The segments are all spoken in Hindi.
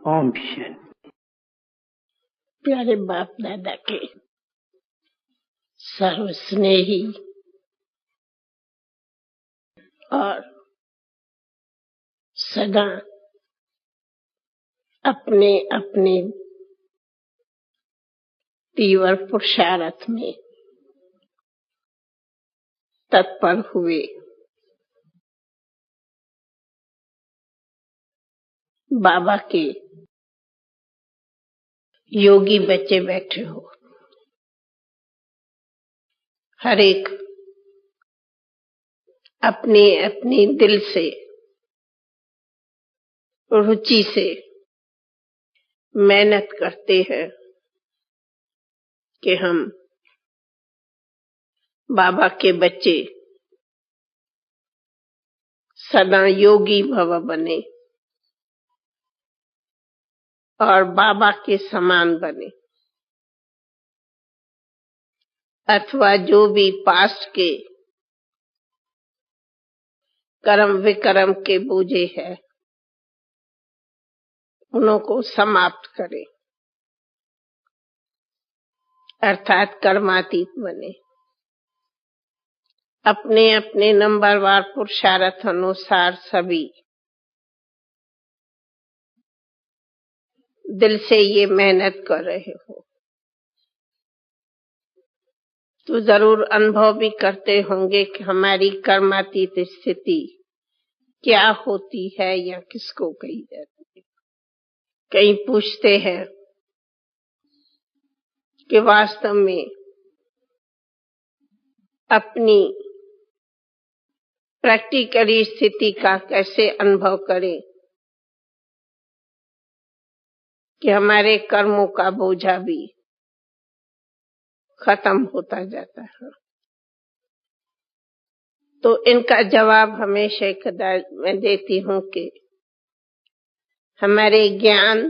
ओम शांति। प्यारे बाप दादा के सर्वस्नेही और सदा अपने अपने तीव्र पुरुषार्थ में तत्पर हुए बाबा के योगी बच्चे बैठे हो। हर एक अपने अपने दिल से रुचि से मेहनत करते हैं कि हम बाबा के बच्चे सदा योगी भव बने और बाबा के समान बने, अथवा जो भी पास्ट के कर्म विकर्म के बोझे है उनको समाप्त करें, अर्थात कर्मातीत बने। अपने अपने नंबरवार पुरुषार्थ अनुसार सभी दिल से ये मेहनत कर रहे हो तो जरूर अनुभव भी करते होंगे कि हमारी कर्मातीत स्थिति क्या होती है या किसको कही जाती है। कई पूछते हैं कि वास्तव में अपनी प्रैक्टिकली स्थिति का कैसे अनुभव करें कि हमारे कर्मों का बोझा भी खत्म होता जाता है। तो इनका जवाब हमेशा मैं देती हूँ कि हमारे ज्ञान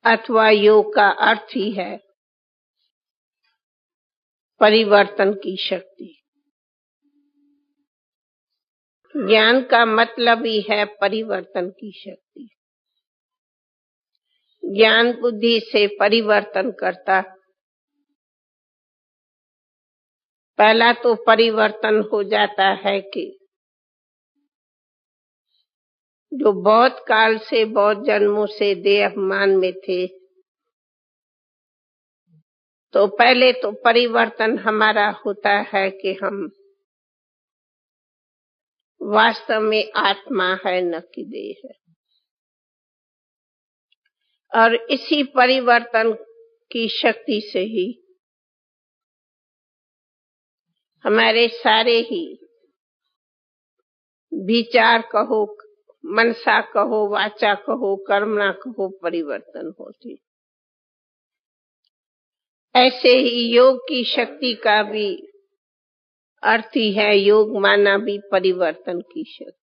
अथवा योग का अर्थ ही है परिवर्तन की शक्ति। ज्ञान का मतलब ही है परिवर्तन की शक्ति। ज्ञान बुद्धि से परिवर्तन करता। पहला तो परिवर्तन हो जाता है कि जो बहुत काल से बहुत जन्मों से देह अभिमान में थे, तो पहले तो परिवर्तन हमारा होता है कि हम वास्तव में आत्मा है न कि देह है। और इसी परिवर्तन की शक्ति से ही हमारे सारे ही विचार कहो, मनसा कहो, वाचा कहो, कर्मणा कहो, परिवर्तन होती। ऐसे ही योग की शक्ति का भी अर्थ ही है योग माना भी परिवर्तन की शक्ति।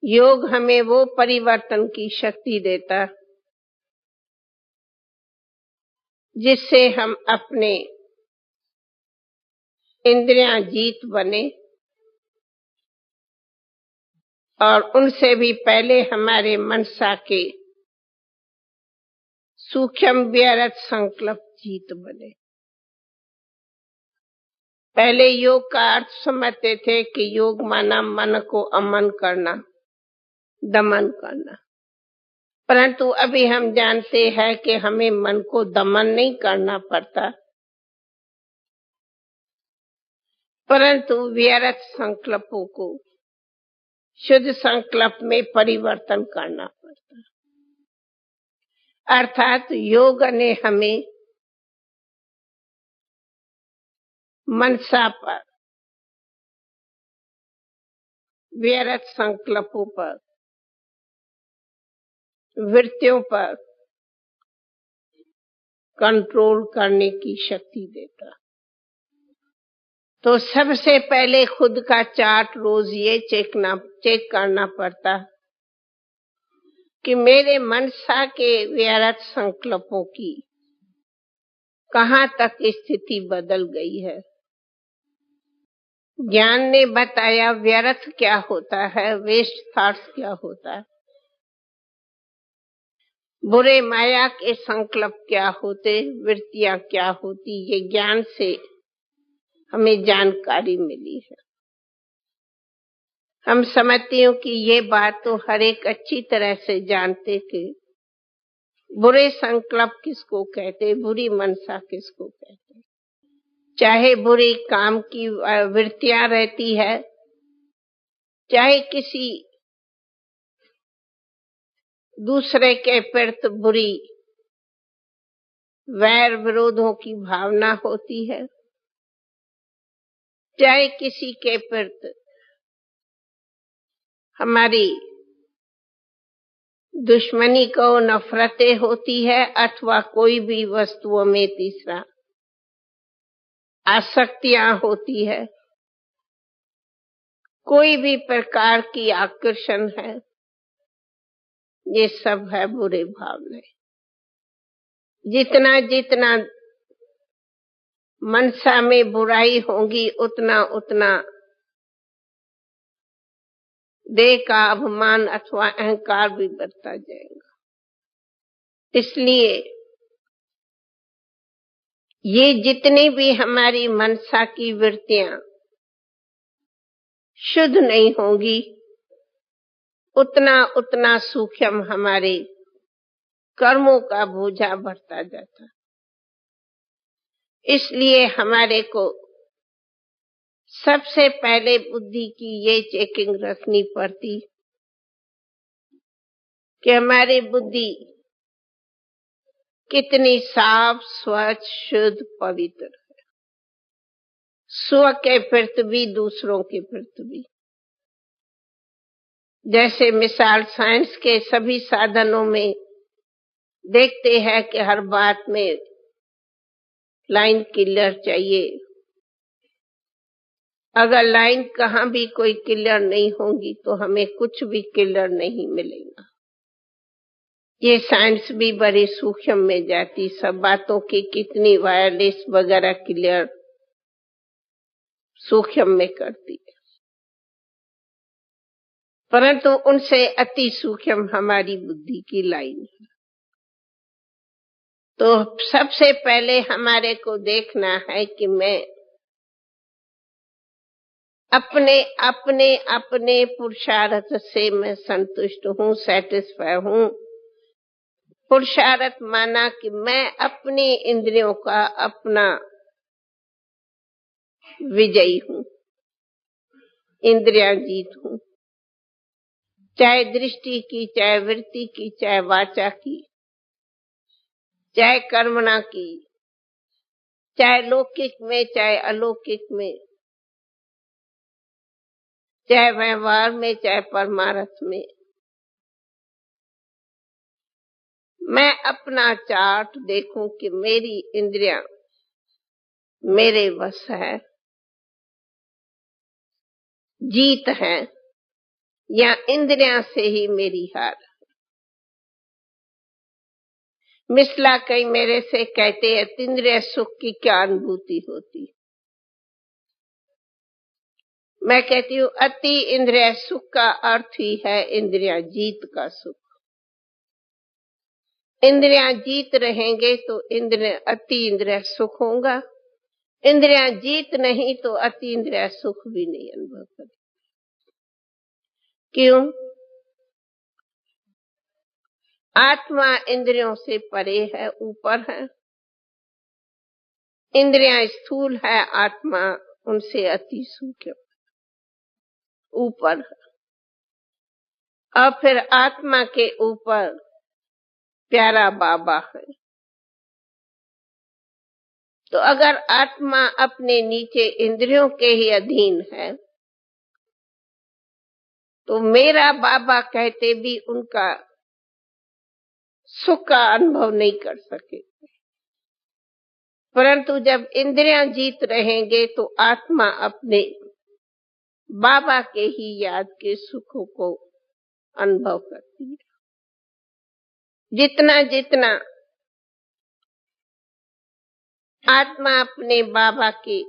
योग हमें वो परिवर्तन की शक्ति देता जिससे हम अपने इंद्रियां जीत बने और उनसे भी पहले हमारे मनसा के सूक्ष्म व्यर्थ संकल्प जीत बने। पहले योग का अर्थ समझते थे कि योग माना मन को अमन करना, दमन करना, परंतु अभी हम जानते हैं कि हमें मन को दमन नहीं करना पड़ता, परंतु व्यर्थ संकल्पों को शुद्ध संकल्प में परिवर्तन करना पड़ता। अर्थात योग ने हमें मनसा पर, व्यर्थ संकल्पों पर, वृत्तियों पर कंट्रोल करने की शक्ति देता। तो सबसे पहले खुद का चार्ट रोज ये चेक करना पड़ता कि मेरे मनसा के व्यर्थ संकल्पों की कहाँ तक स्थिति बदल गई है। ज्ञान ने बताया व्यर्थ क्या होता है, वेस्ट थॉट्स क्या होता है। बुरे माया के संकल्प क्या होते, वृत्तियां क्या होती, ये ज्ञान से हमें जानकारी मिली है। हम समझते हो कि ये बात तो हर एक अच्छी तरह से जानते कि बुरे संकल्प किसको कहते, बुरी मनसा किसको कहते। चाहे बुरे काम की वृत्तियां रहती है, चाहे किसी दूसरे के प्रति बुरी वैर विरोधों की भावना होती है, चाहे किसी के प्रति हमारी दुश्मनी को नफरतें होती है, अथवा कोई भी वस्तुओं में तीसरा आसक्तियां होती है, कोई भी प्रकार की आकर्षण है, ये सब है बुरे भावनाएं। जितना जितना मनसा में बुराई होगी, उतना उतना देह का अभिमान अथवा अहंकार भी बढ़ता जाएगा। इसलिए ये जितनी भी हमारी मनसा की वृत्तियां शुद्ध नहीं होंगी, उतना उतना सूक्ष्म हमारे कर्मों का बोझा बढ़ता जाता। इसलिए हमारे को सबसे पहले बुद्धि की ये चेकिंग रखनी पड़ती कि हमारी बुद्धि कितनी साफ, स्वच्छ, शुद्ध, पवित्र है, स्व के प्रति भी, दूसरों के प्रति भी। जैसे मिसाल साइंस के सभी साधनों में देखते हैं कि हर बात में लाइन क्लियर चाहिए। अगर लाइन कहाँ भी कोई क्लियर नहीं होगी तो हमें कुछ भी क्लियर नहीं मिलेगा। ये साइंस भी बड़ी सूक्ष्म में जाती, सब बातों की कितनी वायरलेस वगैरह क्लियर सूक्ष्म में करती है, परंतु उनसे अति सूक्ष्म हमारी बुद्धि की लाइन है। तो सबसे पहले हमारे को देखना है कि मैं अपने अपने अपने पुरुषार्थ से मैं संतुष्ट हूँ, सेटिस्फाई हूँ। पुरुषार्थ माना कि मैं अपनी इंद्रियों का अपना विजयी हूँ, इंद्रियां जीत हूँ, चाहे दृष्टि की, चाहे वृत्ति की, चाहे वाचा की, चाहे कर्मणा की, चाहे लौकिक में, चाहे अलौकिक में, चाहे व्यवहार में, चाहे परमार्थ में। मैं अपना चार्ट देखूं कि मेरी इंद्रियां मेरे वश है, जीत है, या इंद्रियां से ही मेरी हार। मिसला कई मेरे से कहते हैं, इंद्रिय सुख की क्या अनुभूति होती। मैं कहती हूँ अति इंद्रिय सुख का अर्थ ही है इंद्रिया जीत का सुख। इंद्रियां जीत रहेंगे तो अति इंद्रिय सुख होगा, इंद्रियां जीत नहीं तो अति इंद्रिय सुख भी नहीं अनुभव करें। क्यों? आत्मा इंद्रियों से परे है, ऊपर है। इंद्रियां स्थूल है, आत्मा उनसे अति सूक्ष्म ऊपर है। और फिर आत्मा के ऊपर प्यारा बाबा है। तो अगर आत्मा अपने नीचे इंद्रियों के ही अधीन है तो मेरा बाबा कहते भी उनका सुख का अनुभव नहीं कर सके। परंतु जब इंद्रियां जीत रहेंगे तो आत्मा अपने बाबा के ही याद के सुखों को अनुभव करती है। जितना जितना आत्मा अपने बाबा के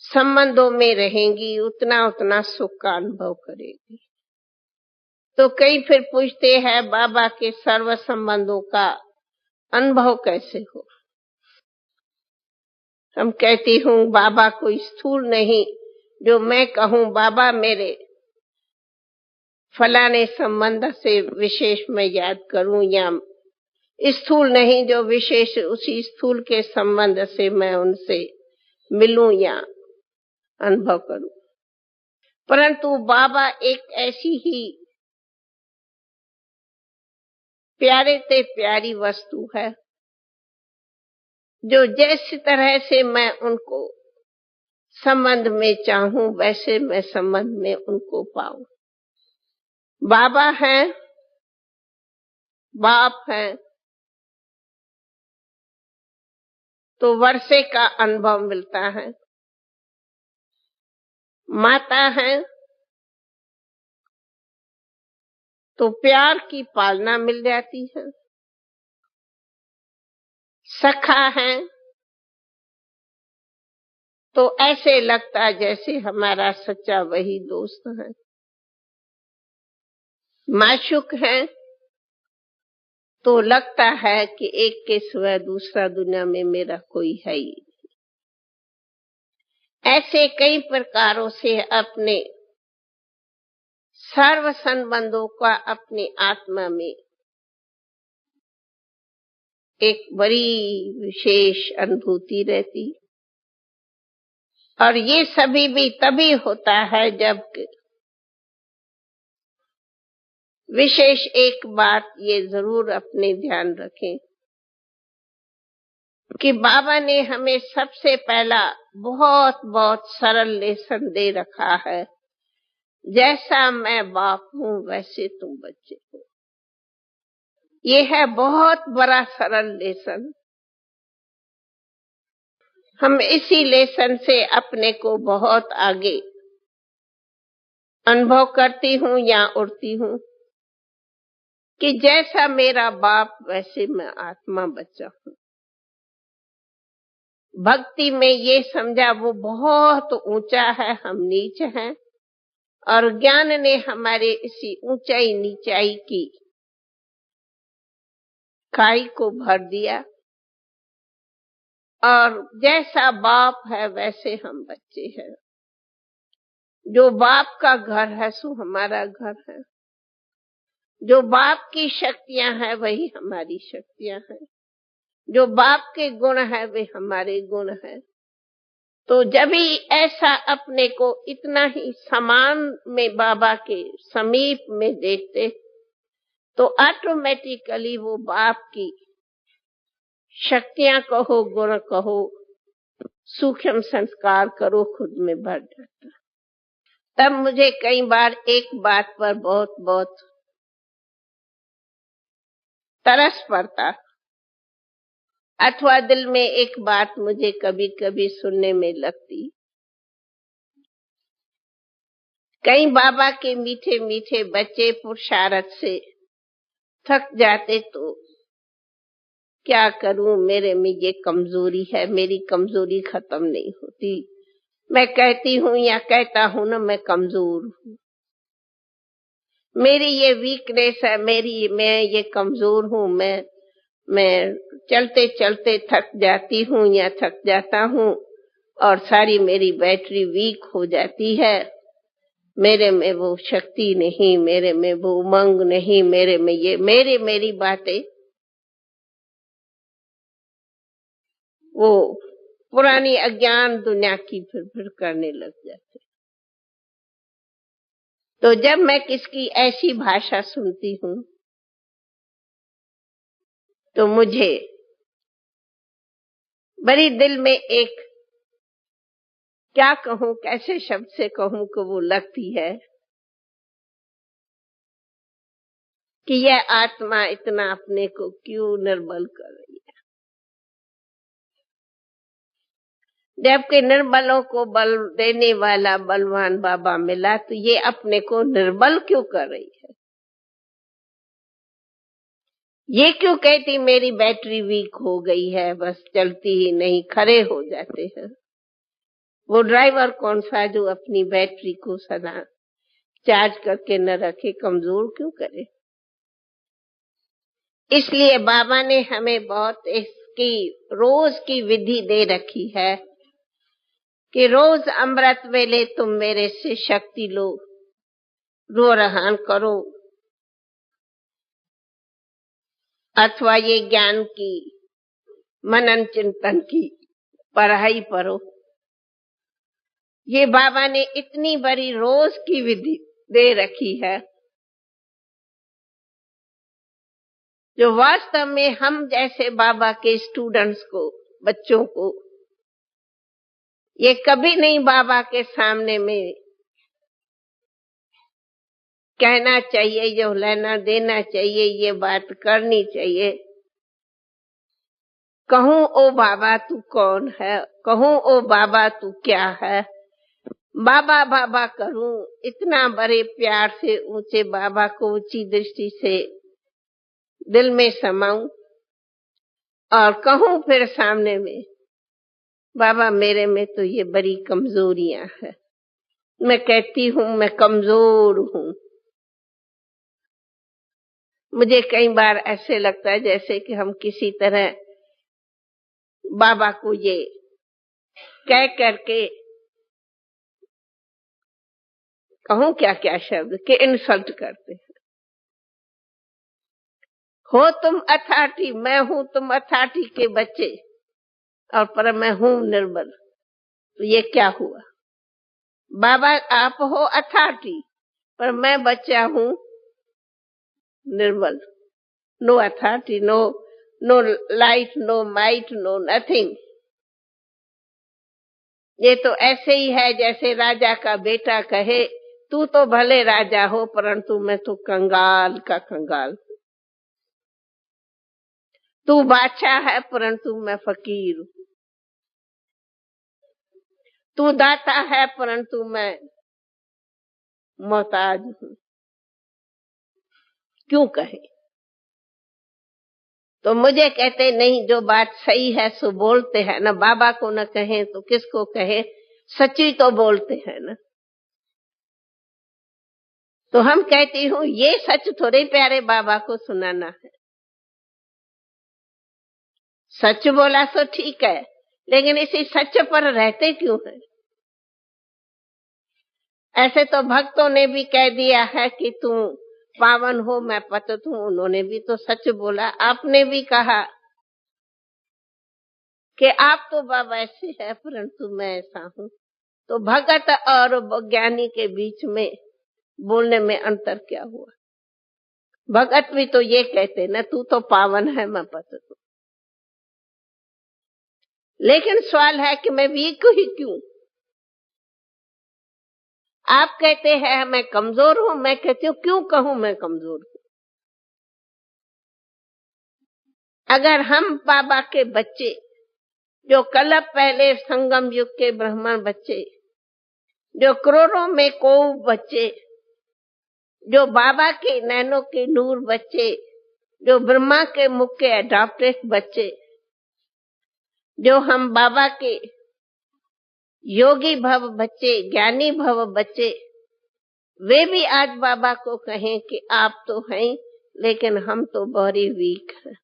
संबंधों में रहेंगी, उतना उतना सुख का अनुभव करेगी। तो कई फिर पूछते हैं बाबा के सर्व संबंधों का अनुभव कैसे हो। हम कहती हूँ बाबा कोई स्थूल नहीं जो मैं कहूँ बाबा मेरे फलाने संबंध से विशेष मैं याद करूं, या स्थूल नहीं जो विशेष उसी स्थूल के संबंध से मैं उनसे मिलूं या अनुभव करूं, परंतु बाबा एक ऐसी ही प्यारे से प्यारी वस्तु है जो जैसी तरह से मैं उनको संबंध में चाहूं वैसे मैं संबंध में उनको पाऊं। बाबा हैं, बाप हैं, तो वर्षे का अनुभव मिलता है। माता है तो प्यार की पालना मिल जाती है। सखा है तो ऐसे लगता जैसे हमारा सच्चा वही दोस्त है। माशूक है तो लगता है कि एक के सिवा दूसरा दुनिया में मेरा कोई है ही। ऐसे कई प्रकारों से अपने सर्व संबंधों का अपनी आत्मा में एक बड़ी विशेष अनुभूति रहती, और ये सभी भी तभी होता है जब विशेष एक बात ये जरूर अपने ध्यान रखें कि बाबा ने हमें सबसे पहला बहुत बहुत सरल लेसन दे रखा है, जैसा मैं बाप हूं वैसे तुम बच्चे हो। ये है बहुत बड़ा सरल लेसन। हम इसी लेसन से अपने को बहुत आगे अनुभव करती हूँ या उड़ती हूँ कि जैसा मेरा बाप वैसे मैं आत्मा बच्चा हूँ। भक्ति में ये समझा वो बहुत ऊंचा है, हम नीच हैं, और ज्ञान ने हमारे इसी ऊंचाई नीचाई की खाई को भर दिया, और जैसा बाप है वैसे हम बच्चे हैं। जो बाप का घर है सो हमारा घर है, जो बाप की शक्तियां हैं वही हमारी शक्तियां हैं, जो बाप के गुण है वे हमारे गुण हैं। तो जब ही ऐसा अपने को इतना ही समान में बाबा के समीप में देखते तो ऑटोमेटिकली वो बाप की शक्तियां कहो, गुण कहो, सूक्ष्म संस्कार करो, खुद में भर जाता। तब मुझे कई बार एक बात पर बहुत बहुत तरस पड़ता, अथवा दिल में एक बात मुझे कभी कभी सुनने में लगती। कई बाबा के मीठे मीठे बच्चे पुरुषार्थ से थक जाते तो क्या करूं, मेरे में ये कमजोरी है, मेरी कमजोरी खत्म नहीं होती। मैं कहती हूँ या कहता हूँ ना, मैं कमजोर हूँ, मेरी ये वीकनेस है, मैं ये कमजोर हूँ, मैं चलते चलते थक जाती हूँ या थक जाता हूँ और सारी मेरी बैटरी वीक हो जाती है। मेरे में वो शक्ति नहीं, मेरे में वो उमंग नहीं, मेरे में ये मेरी बातें वो पुरानी अज्ञान दुनिया की फिर करने लग जाते। तो जब मैं किसकी ऐसी भाषा सुनती हूँ तो मुझे बड़ी दिल में एक क्या कहूँ, कैसे शब्द से कहूँ कि वो लगती है कि यह आत्मा इतना अपने को क्यों निर्बल कर रही है, जबकि निर्बलों को बल देने वाला बलवान बाबा मिला, तो ये अपने को निर्बल क्यों कर रही है। ये क्यों कहती मेरी बैटरी वीक हो गई है, बस चलती ही नहीं, खड़े हो जाते हैं। वो ड्राइवर कौन सा जो अपनी बैटरी को सदा चार्ज करके न रखे, कमजोर क्यों करे। इसलिए बाबा ने हमें बहुत इसकी रोज की विधि दे रखी है कि रोज अमृत वेले तुम मेरे से शक्ति लो, रोरहान करो, अथवा ये ज्ञान की मनन चिंतन की पढ़ाई पढ़ो। ये बाबा ने इतनी बड़ी रोज की विधि दे रखी है जो वास्तव में हम जैसे बाबा के स्टूडेंट्स को, बच्चों को ये कभी नहीं बाबा के सामने में कहना चाहिए, जो लेना देना चाहिए, ये बात करनी चाहिए। कहूं ओ बाबा तू कौन है, कहूं ओ बाबा तू क्या है, बाबा बाबा करूं, इतना बड़े प्यार से ऊंचे बाबा को ऊंची दृष्टि से दिल में समाऊं और कहूं फिर सामने में, बाबा मेरे में तो ये बड़ी कमजोरियां है, मैं कहती हूं मैं कमजोर हूं। मुझे कई बार ऐसे लगता है जैसे कि हम किसी तरह बाबा को ये कह करके, कहूं क्या क्या शब्द के इंसल्ट करते हैं। हो तुम अथॉरिटी, मैं हूं तुम अथॉरिटी के बच्चे, और पर मैं हूं निर्बल, तो ये क्या हुआ। बाबा आप हो अथॉरिटी, पर मैं बच्चा हूं निर्बल। No authority, no light, no might, no nothing. ये तो ऐसे ही है जैसे राजा का बेटा कहे तू तो भले राजा हो परंतु मैं तो कंगाल का कंगाल, तू बादशाह है परंतु मैं फकीर हूं, तू दाता है परंतु मैं मोहताज हूं। क्यों कहे। तो मुझे कहते नहीं, जो बात सही है सो बोलते हैं ना, बाबा को न कहें तो किसको कहे, सच्ची तो बोलते हैं ना। तो हम कहती हूँ ये सच थोड़े प्यारे बाबा को सुनाना है। सच बोला तो ठीक है, लेकिन इसी सच पर रहते क्यों हैं। ऐसे तो भक्तों ने भी कह दिया है कि तू पावन हो मैं पतित हूं, उन्होंने भी तो सच बोला। आपने भी कहा कि आप तो बाबा ऐसे है परंतु मैं ऐसा हूं। तो भगत और ज्ञानी के बीच में बोलने में अंतर क्या हुआ। भगत भी तो ये कहते ना, तू तो पावन है मैं पतित हूं। लेकिन सवाल है कि मैं वीक ही क्यों। आप कहते हैं मैं कमजोर हूं, मैं कहती हूं क्यों कहूं मैं कमजोर हूं। अगर हम बाबा के बच्चे, जो कलप पहले संगम युग के ब्राह्मण बच्चे, जो करोड़ों में को बच्चे, जो बाबा के नैनों के नूर बच्चे, जो ब्रह्मा के मुख के अडॉप्टेड बच्चे, जो हम बाबा के योगी भव बच्चे, ज्ञानी भव बच्चे, वे भी आज बाबा को कहें कि आप तो हैं लेकिन हम तो बहुत वीक हैं।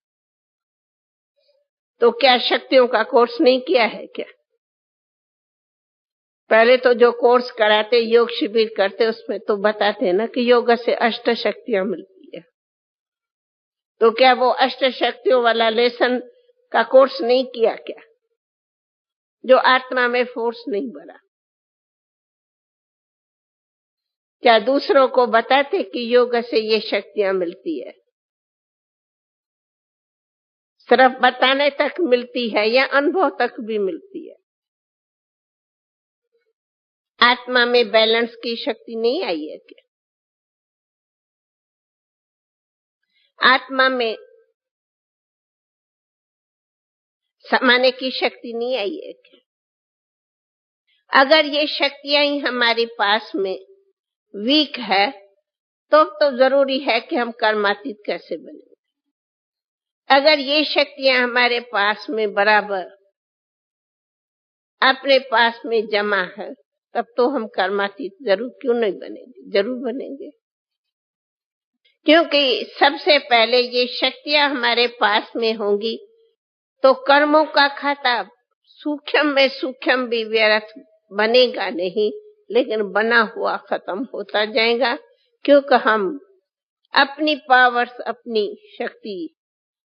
तो क्या शक्तियों का कोर्स नहीं किया है क्या। पहले तो जो कोर्स कराते, योग शिविर करते, उसमें तो बताते ना कि योग से अष्ट शक्तियां मिलती है। तो क्या वो अष्ट शक्तियों वाला लेसन का कोर्स नहीं किया क्या, जो आत्मा में फोर्स नहीं भरा। क्या दूसरों को बताते कि योग से ये शक्तियां मिलती है। सिर्फ बताने तक मिलती है या अनुभव तक भी मिलती है। आत्मा में बैलेंस की शक्ति नहीं आई है क्या। आत्मा में समाने की शक्ति नहीं आई है क्या। अगर ये शक्तियां ही हमारे पास में वीक है तो जरूरी है कि हम कर्मातीत कैसे बने। अगर ये शक्तियां हमारे पास में बराबर अपने पास में जमा है तब तो हम कर्मातीत जरूर क्यों नहीं बनेंगे, जरूर बनेंगे। क्योंकि सबसे पहले ये शक्तियां हमारे पास में होंगी तो कर्मों का खाता सूक्ष्म में सूक्ष्म भी व्यर्थ बनेगा नहीं, लेकिन बना हुआ खत्म होता जाएगा। क्योंकि हम अपनी पावर्स, अपनी शक्ति,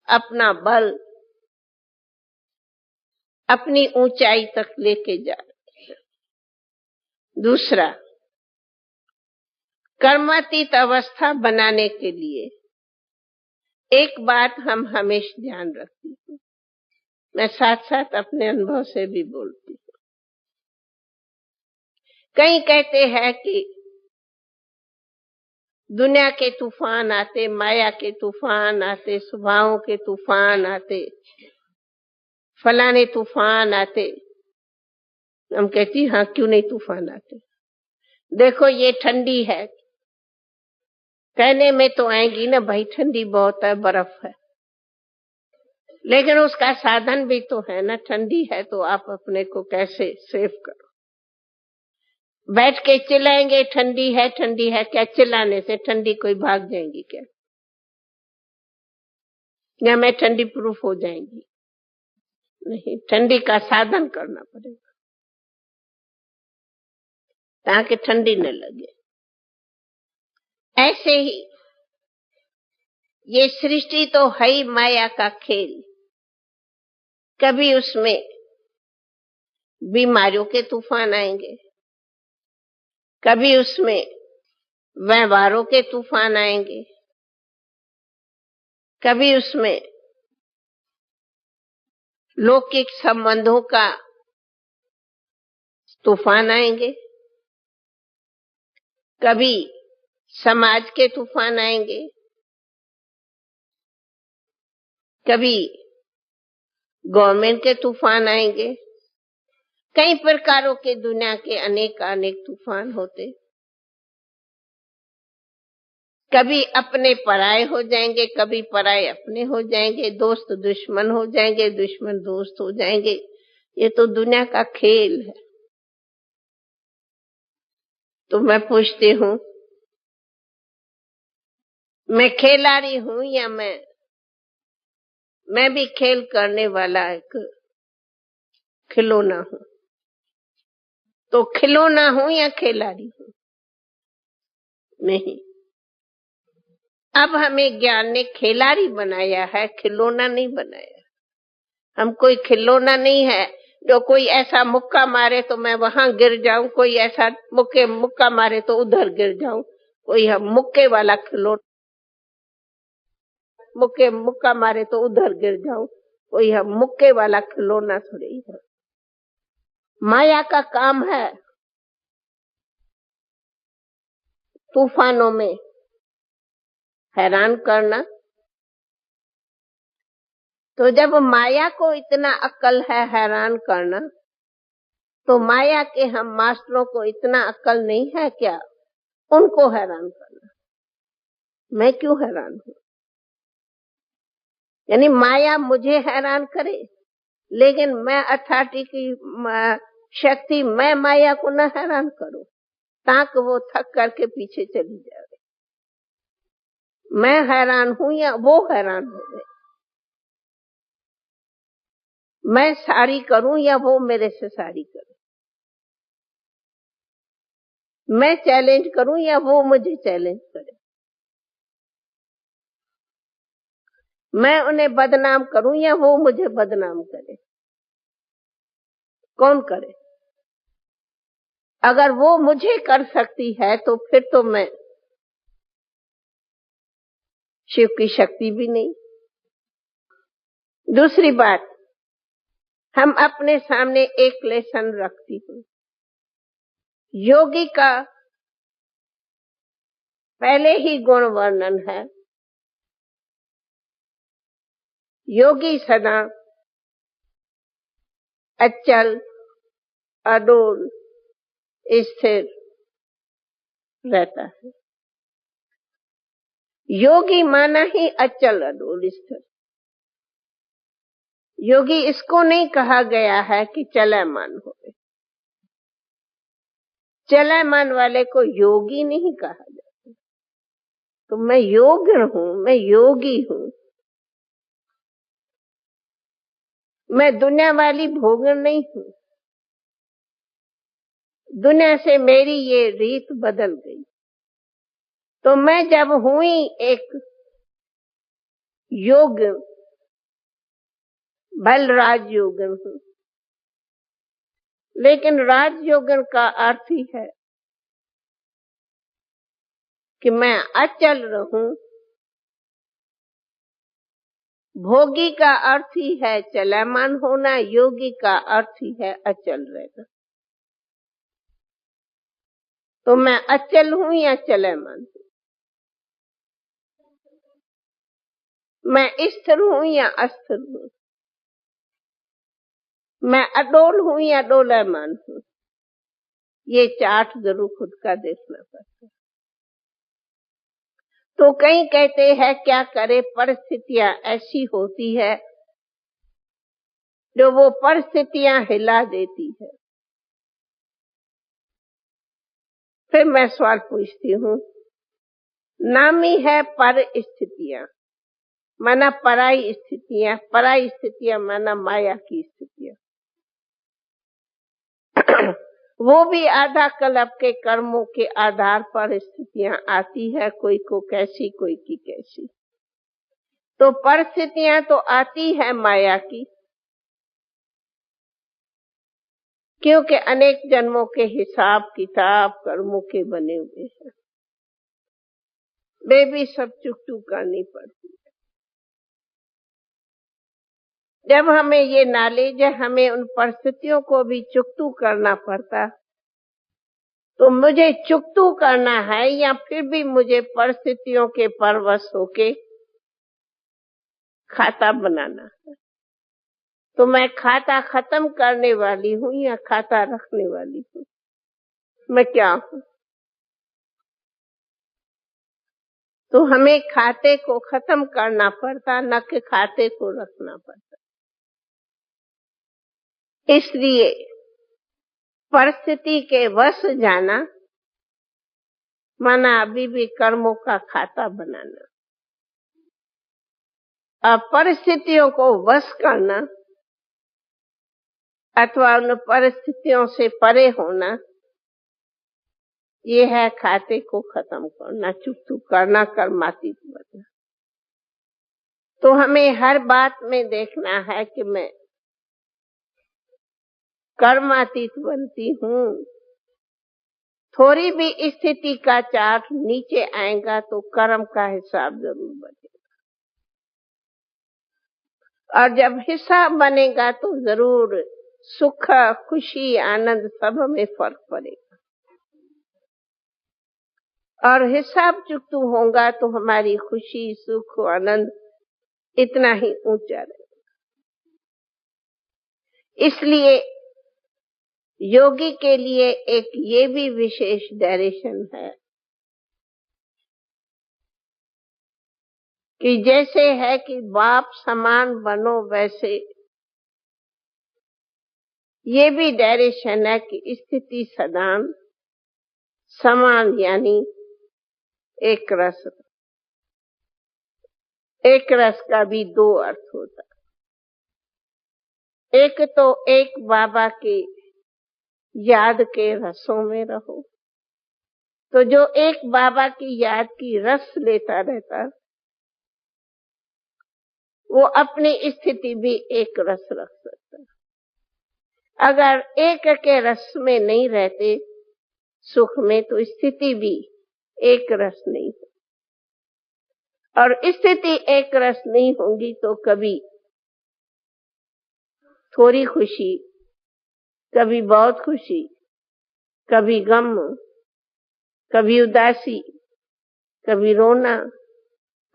अपना बल अपनी ऊंचाई तक लेके जा रहे हैं। दूसरा, कर्मातीत अवस्था बनाने के लिए एक बात हम हमेशा ध्यान रखती हूँ, मैं साथ साथ अपने अनुभव से भी बोलती हूँ। कई कहते हैं कि दुनिया के तूफान आते, माया के तूफान आते, स्वभावों के तूफान आते, फलाने तूफान आते। हम कहती हाँ, क्यों नहीं तूफान आते। देखो ये ठंडी है, कहने में तो आएगी ना भाई, ठंडी बहुत है, बर्फ है, लेकिन उसका साधन भी तो है ना। ठंडी है तो आप अपने को कैसे सेव करो। बैठ के चिल्लाएंगे ठंडी है, ठंडी है, क्या चिल्लाने से ठंडी कोई भाग जाएंगी क्या, या मैं ठंडी प्रूफ हो जाएंगी? नहीं, ठंडी का साधन करना पड़ेगा ताकि ठंडी न लगे। ऐसे ही ये सृष्टि तो है ही माया का खेल। कभी उसमें बीमारियों के तूफान आएंगे, कभी उसमें व्यवहारों के तूफान आएंगे, कभी उसमें लौकिक संबंधों का तूफान आएंगे, कभी समाज के तूफान आएंगे, कभी गवर्नमेंट के तूफान आएंगे। कई प्रकारों के दुनिया के अनेक तूफान होते। कभी अपने पराये हो जाएंगे, कभी पराये अपने हो जाएंगे, दोस्त दुश्मन हो जाएंगे, दुश्मन दोस्त हो जाएंगे। ये तो दुनिया का खेल है। तो मैं पूछती हूँ, मैं खिलाड़ी हूँ या मैं भी खेल करने वाला एक खिलौना हूँ? तो खिलौना हूँ या खिलाड़ी हूँ? नहीं। अब हमें ज्ञान ने खिलाड़ी बनाया है, खिलौना नहीं बनाया। हम कोई खिलौना नहीं है जो कोई ऐसा मुक्का मारे तो मैं वहां गिर जाऊं, कोई ऐसा मुक्का मारे तो उधर गिर जाऊं। कोई हम मुक्के वाला खिलौना, मुक्का मारे तो उधर गिर जाऊं, कोई हम मुक्के वाला खिलौना थोड़ी है। माया का काम है तूफानों में हैरान करना। तो जब माया को इतना अक्ल है हैरान करना, तो माया के हम मास्टरों को इतना अक्ल नहीं है क्या उनको हैरान करना? मैं क्यों हैरान हूं? यानी माया मुझे हैरान करे, लेकिन मैं अथॉरिटी की शक्ति, मैं माया को न हैरान करूं ताकि वो थक करके पीछे चली जाए। मैं हैरान हूं या वो हैरान हो गए? मैं सारी करूं या वो मेरे से सारी करे? मैं चैलेंज करूं या वो मुझे चैलेंज करे? मैं उन्हें बदनाम करूं या वो मुझे बदनाम करे? कौन करे? अगर वो मुझे कर सकती है तो फिर तो मैं शिव की शक्ति भी नहीं। दूसरी बात, हम अपने सामने एक लेसन रखती हूँ। योगी का पहले ही गुण वर्णन है। योगी सदा अचल, अडोल, स्थिर रहता है। योगी माना ही अचल, अडोल, स्थिर। योगी इसको नहीं कहा गया है कि चलमान हो। चलायमान वाले को योगी नहीं कहा जाता। तो मैं योग्य हूं, मैं योगी हूं। मैं दुनिया वाली भोगन नहीं हूं। दुनिया से मेरी ये रीत बदल गई। तो मैं जब हुई एक योग भल राजयोगन हूं, लेकिन राजयोगन का अर्थ ही है कि मैं अचल रहूं। भोगी का अर्थ ही है चलमान होना, योगी का अर्थ ही है अचल रहना। तो मैं अचल हूं या चलमान हूं? मैं स्थिर हूं या अस्थिर हूं? मैं अडोल हूं या डोलायमान हूं? ये चार्ट जरूर खुद का देखना पड़ता है। तो कई कहते हैं क्या करे, परिस्थितियां ऐसी होती है जो वो परिस्थितियां हिला देती है। फिर मैं सवाल पूछती हूँ, नाम ही है परिस्थितियां, माना पराई स्थितियां, पराई स्थितियां माना माया की स्थितियां। वो भी आधा कल्प के कर्मों के आधार पर स्थितियां आती है, कोई को कैसी कोई की कैसी। तो परिस्थितियां तो आती है माया की, क्योंकि अनेक जन्मों के हिसाब किताब कर्मों के बने हुए हैं। वे भी सब चुकतू करनी पड़ती है। जब हमें ये नॉलेज है, हमें उन परिस्थितियों को भी चुकतू करना पड़ता। तो मुझे चुकतू करना है या फिर भी मुझे परिस्थितियों के परवश होके खाता बनाना है? तो मैं खाता खत्म करने वाली हूं या खाता रखने वाली हूं? मैं क्या हूं? तो हमें खाते को खत्म करना पड़ता, न कि खाते को रखना पड़ता। इसलिए परिस्थिति के वश जाना माना अभी भी कर्मों का खाता बनाना। अब परिस्थितियों को वश करना अथवा उन परिस्थितियों से परे होना, ये है खाते को खत्म करना, चुप करना, कर्मातीत बनना। तो हमें हर बात में देखना है कि मैं कर्मातीत बनती हूँ। थोड़ी भी स्थिति का चार्ट नीचे आएगा तो कर्म का हिसाब जरूर बनेगा, और जब हिसाब बनेगा तो जरूर सुख खुशी आनंद सब में फर्क पड़ेगा। और हिसाब चुकतू होगा तो हमारी खुशी सुख आनंद इतना ही ऊंचा रहेगा। इसलिए योगी के लिए एक ये भी विशेष डायरेक्शन है कि जैसे है कि बाप समान बनो, वैसे ये भी डायरेक्शन है कि स्थिति सदान समान, यानी एक रस। एक रस का भी दो अर्थ होता। एक तो एक बाबा की याद के रसों में रहो। तो जो एक बाबा की याद की रस लेता रहता, वो अपनी स्थिति भी एक रस रख सकता। अगर एक के रस में नहीं रहते सुख में, तो स्थिति भी एक रस नहीं है। और स्थिति एक रस नहीं होगी तो कभी थोड़ी खुशी, कभी बहुत खुशी, कभी गम, कभी उदासी, कभी रोना,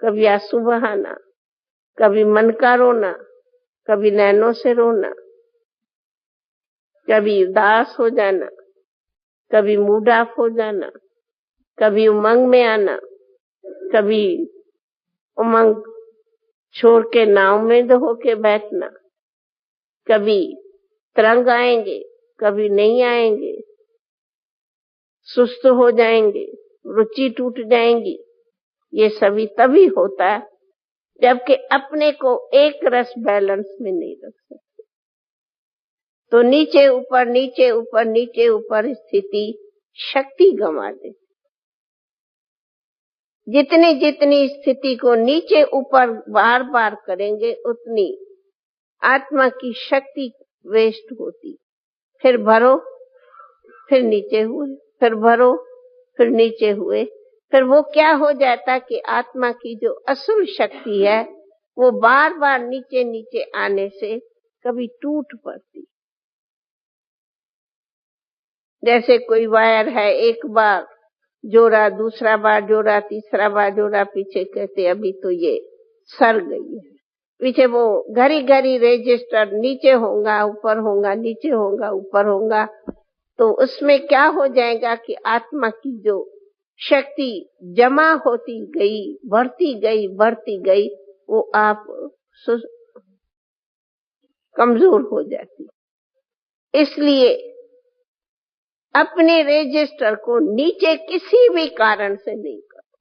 कभी आंसू बहाना, कभी मन का रोना, कभी नैनों से रोना, कभी उदास हो जाना, कभी मूड ऑफ हो जाना, कभी उमंग में आना, कभी उमंग छोड़ के नाव में दो के बैठना, कभी तरंग आएंगे, कभी नहीं आएंगे, सुस्त हो जाएंगे, रुचि टूट जाएंगी। ये सभी तभी होता है जबकि अपने को एक रस बैलेंस में नहीं रख सकते, तो नीचे ऊपर नीचे ऊपर नीचे ऊपर स्थिति शक्ति गंवा दे। जितनी जितनी स्थिति को नीचे ऊपर बार बार करेंगे उतनी आत्मा की शक्ति वेस्ट होती। फिर भरो, फिर नीचे हुए, फिर भरो, फिर नीचे हुए। फिर वो क्या हो जाता कि आत्मा की जो असल शक्ति है वो बार बार नीचे नीचे आने से कभी टूट पड़ती। जैसे कोई वायर है, एक बार जोड़ा, दूसरा बार जोड़ा, तीसरा बार जोड़ा, पीछे कहते अभी तो ये सर गई है। पीछे वो घड़ी घड़ी रजिस्टर नीचे होगा ऊपर होगा, नीचे होगा ऊपर होगा, तो उसमें क्या हो जाएगा कि आत्मा की जो शक्ति जमा होती गई, बढ़ती गई, वो आप कमजोर हो जाती। इसलिए अपने रजिस्टर को नीचे किसी भी कारण से नहीं करो।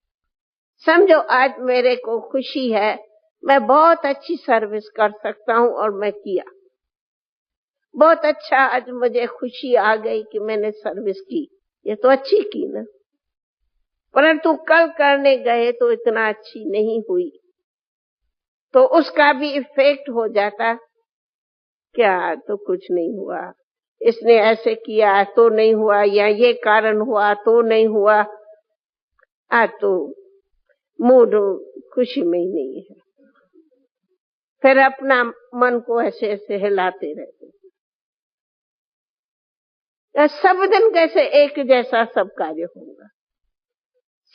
समझो आज मेरे को खुशी है, मैं बहुत अच्छी सर्विस कर सकता हूं और मैं किया, बहुत अच्छा, आज मुझे खुशी आ गई कि मैंने सर्विस की, ये तो अच्छी की ना, परंतु कल करने गए तो इतना अच्छी नहीं हुई, तो उसका भी इफेक्ट हो जाता, क्या तो कुछ नहीं हुआ, इसने ऐसे किया तो नहीं हुआ, या ये कारण हुआ तो नहीं हुआ, आज तो मूड खुशी में ही नहीं है। फिर अपना मन को ऐसे ऐसे हिलाते रहते। सब दिन कैसे एक जैसा सब कार्य होगा?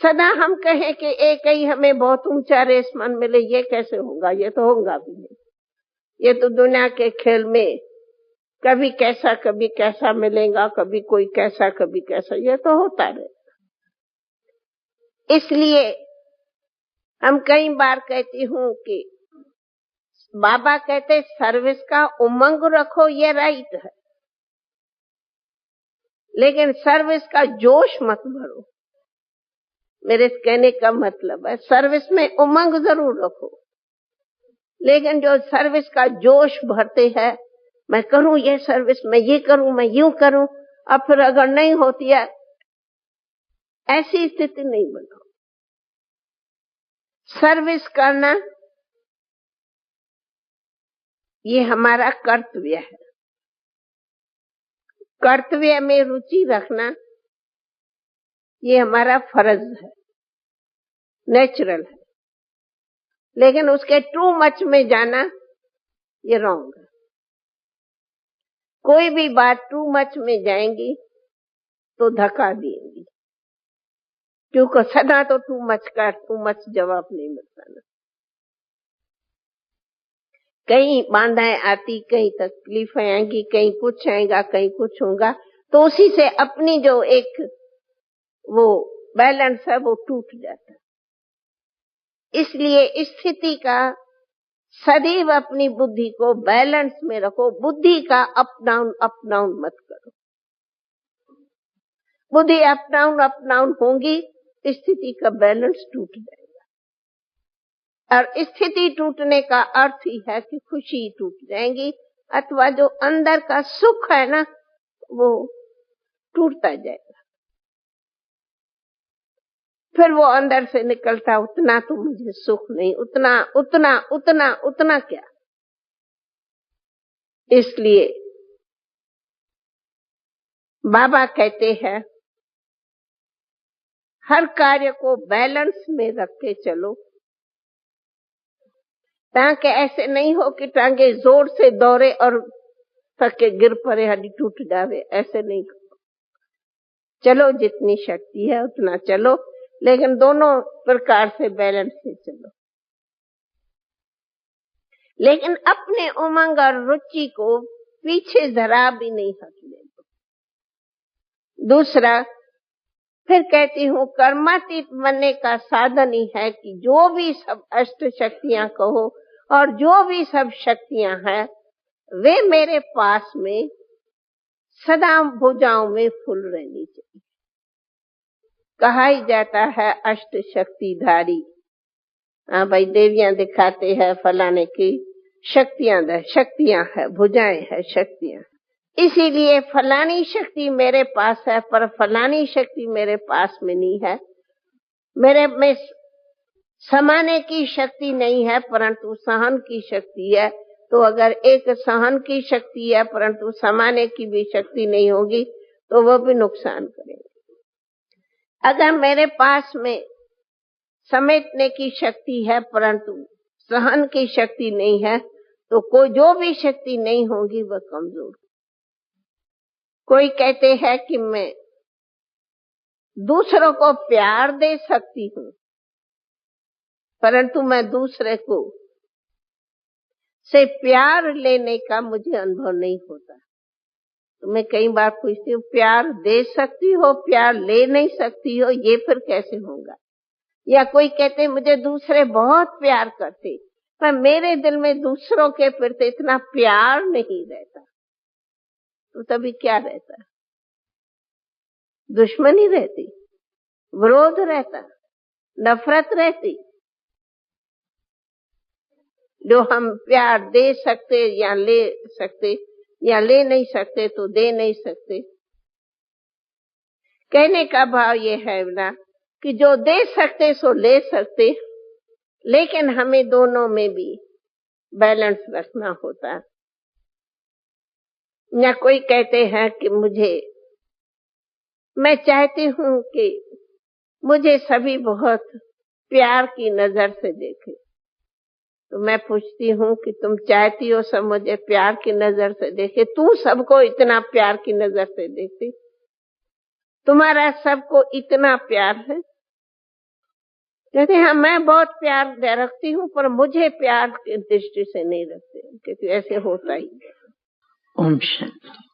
सदा हम कहें कि एक ही हमें बहुत ऊंचा रेसमान मिले, ये कैसे होगा? ये तो होगा भी नहीं। ये तो दुनिया के खेल में कभी कैसा मिलेगा, कभी कोई कैसा, कभी कैसा, ये तो होता रहे। इसलिए हम कई बार कहती हूँ कि बाबा कहते सर्विस का उमंग रखो, ये राइट है, लेकिन सर्विस का जोश मत भरो। मेरे कहने का मतलब है सर्विस में उमंग जरूर रखो, लेकिन जो सर्विस का जोश भरते हैं, मैं करूं ये सर्विस, मैं ये करूं, मैं यूं करूं, अब फिर अगर नहीं होती है, ऐसी स्थिति नहीं बनाओ। सर्विस करना ये हमारा कर्तव्य है। कर्तव्य में रुचि रखना ये हमारा फर्ज है, नेचुरल है, लेकिन उसके टू मच में जाना ये रॉन्ग है। कोई भी बात टू मच में जाएंगी तो धक्का देंगी, क्योंकि सदा तो टू मच जवाब नहीं मिलता ना। कहीं बाधाएं आती, कहीं तकलीफें आएंगी, कहीं कुछ आएगा, कहीं कुछ होगा, तो उसी से अपनी जो एक वो बैलेंस है वो टूट जाता है। इसलिए स्थिति का सदैव अपनी बुद्धि को बैलेंस में रखो। बुद्धि का अप डाउन मत करो। बुद्धि अप डाउन होगी, स्थिति का बैलेंस टूट जाएगा, और स्थिति टूटने का अर्थ ही है कि खुशी टूट जाएगी, अथवा जो अंदर का सुख है ना वो टूटता जाएगा। फिर वो अंदर से निकलता, उतना तो मुझे सुख नहीं, उतना क्या। इसलिए बाबा कहते हैं हर कार्य को बैलेंस में रख के चलो, ताकि ऐसे नहीं हो कि टांगे जोर से दौड़े और थके गिर पड़े, हड्डी टूट जावे, ऐसे नहीं करो। चलो जितनी शक्ति है उतना चलो, लेकिन दोनों प्रकार से बैलेंस से चलो। लेकिन अपने उमंग और रुचि को पीछे जरा भी नहीं हटने दो। दूसरा, फिर कहती हूँ कर्मातीत बनने का साधन ही है कि जो भी सब अष्ट शक्तियां कहो और जो भी सब शक्तियां हैं, वे मेरे पास में सदा भुजाओं में फुल रहनी चाहिए। कहा ही जाता है अष्ट शक्तिधारी। हाँ भाई, देवियां दिखाते हैं फलाने की शक्तियां है, भुजाएं है, शक्तियां। इसीलिए फलानी शक्ति मेरे पास है पर फलानी शक्ति मेरे पास में नहीं है। मेरे में समाने की शक्ति नहीं है परंतु सहन की शक्ति है। तो अगर एक सहन की शक्ति है परंतु समाने की भी शक्ति नहीं होगी तो वो भी नुकसान करेंगे। अगर मेरे पास में समेटने की शक्ति है परंतु सहन की शक्ति नहीं है तो कोई जो भी शक्ति नहीं होगी वह कमजोर। कोई कहते हैं कि मैं दूसरों को प्यार दे सकती हूँ परंतु मैं दूसरे को से प्यार लेने का मुझे अनुभव नहीं होता। तो मैं कई बार पूछती हूँ, प्यार दे सकती हो, प्यार ले नहीं सकती हो, ये फिर कैसे होगा? या कोई कहते मुझे दूसरे बहुत प्यार करते पर मेरे दिल में दूसरों के प्रति इतना प्यार नहीं रहता। तो तभी क्या रहता? दुश्मनी रहती, विरोध रहता, नफरत रहती। जो हम प्यार दे सकते या ले सकते या ले नहीं सकते तो दे नहीं सकते। कहने का भाव ये है ना कि जो दे सकते सो ले सकते, लेकिन हमें दोनों में भी बैलेंस रखना होता। या कोई कहते हैं कि मैं चाहती हूँ कि मुझे सभी बहुत प्यार की नजर से देखें। तो मैं पूछती हूँ कि तुम चाहती हो सब मुझे प्यार की नजर से देखे? तू सबको इतना प्यार की नजर से देखती? तुम्हारा सबको इतना प्यार है? कहते हैं मैं बहुत प्यार रखती हूँ पर मुझे प्यार की दृष्टि से नहीं रखते, क्योंकि ऐसे होता ही। ओम शांति।